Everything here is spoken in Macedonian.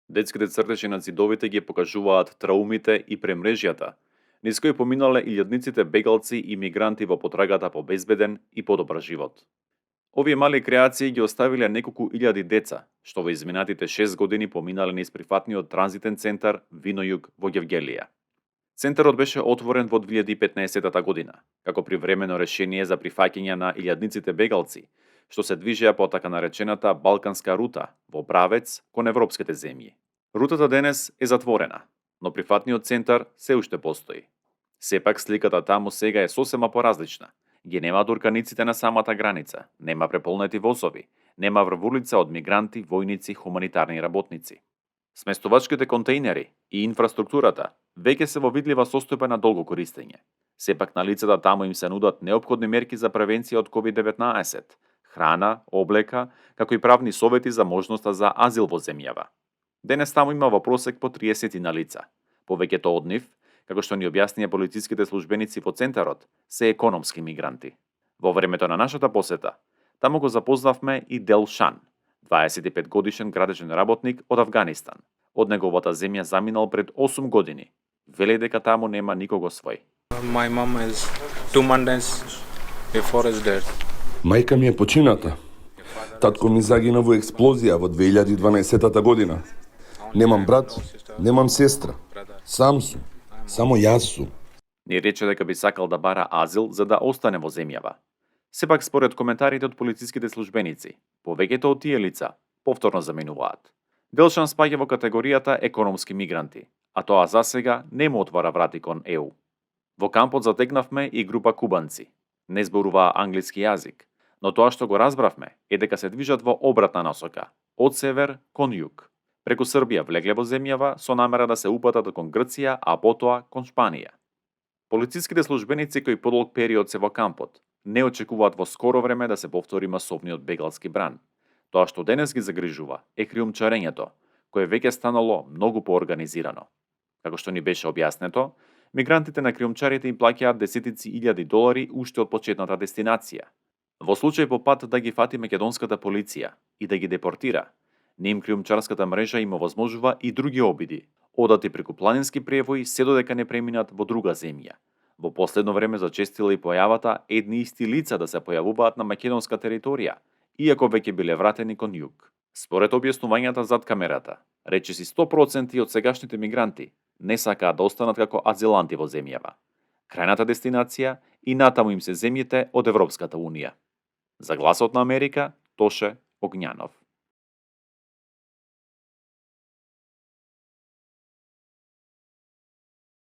Детските цртежи на зидовите ги покажуваат траумите и премрежјата, низ кои поминале илјадниците бегалци и мигранти во потрагата по безбеден и подобар живот. Овие мали креации ги оставиле неколку илјади деца, што во изминатите 6 години поминале низ прифатниот транзитен центар Винојуг во Гевгелија. Центарот беше отворен во 2015 година, како привремено решение за прифаќање на илјадниците бегалци, што се движеа по така наречената Балканска рута во правец кон европските земји. Рутата денес е затворена, но прифатниот центар се уште постои. Сепак сликата таму сега е сосема поразлична. Ги нема дурканиците на самата граница, нема преполнети возови, нема врвулица од мигранти, војници, хуманитарни работници. Сместувачките контејнери и инфраструктурата веќе се во видлива состојба на долго користење. Сепак на лицата таму им се нудат неопходни мерки за превенција од COVID-19, храна, облека, како и правни совети за можноста за азил во земјава. Денес таму има во просек по 30 на лица. Повеќето од нив, како што ни објаснија полициските службеници во центарот, се економски мигранти. Во времето на нашата посета, таму го запознавме и Дел Шан, 25 годишен градежен работник од Авганистан. Од неговата земја заминал пред 8 години. Веле дека таму нема никого свој. My mom is 2 months before his death. Мајка ми е почината. Татко ми загина во експлозија во 2012 година. Немам брат, немам сестра. Сам сум. Само јас сум. Ни рече дека би сакал да бара азил за да остане во земјава. Сепак според коментарите од полициските службеници, повеќето од тие лица повторно заминуваат. Делшан спаѓа во категоријата економски мигранти, а тоа засега не му отвара врати кон ЕУ. Во кампот затегнавме и група кубанци. Не зборуваа англиски јазик, но тоа што го разбравме е дека се движат во обратна насока, од север кон југ. Преку Србија влегле во земјава со намера да се упатат кон Грција, а потоа кон Шпанија. Полициските службеници кои подолг период се во кампот не очекуваат во скоро време да се повтори масовниот бегалски бран. Тоа што денес ги загрижува е криумчарењето, кое веќе станало многу поорганизирано. Како што ни беше објаснето, мигрантите на криумчарите им плаќаат десетици илјади долари уште од почетната дестинација. Во случај по пат да ги фати македонската полиција и да ги депортира, ним криумчарската мрежа им овозможува и други обиди, одати преку планински превои се додека не преминат во друга земја. Во последно време зачестила и појавата едни исти лица да се појавуваат на македонска територија, иако веќе биле вратени кон југ. Според објаснувањата зад камерата, речиси 100% од сегашните мигранти не сакаат да останат како азиланти во земјава. Крајната дестинација и натаму им се земјите од Европската Унија. За Гласот на Америка, Тоше Огњанов.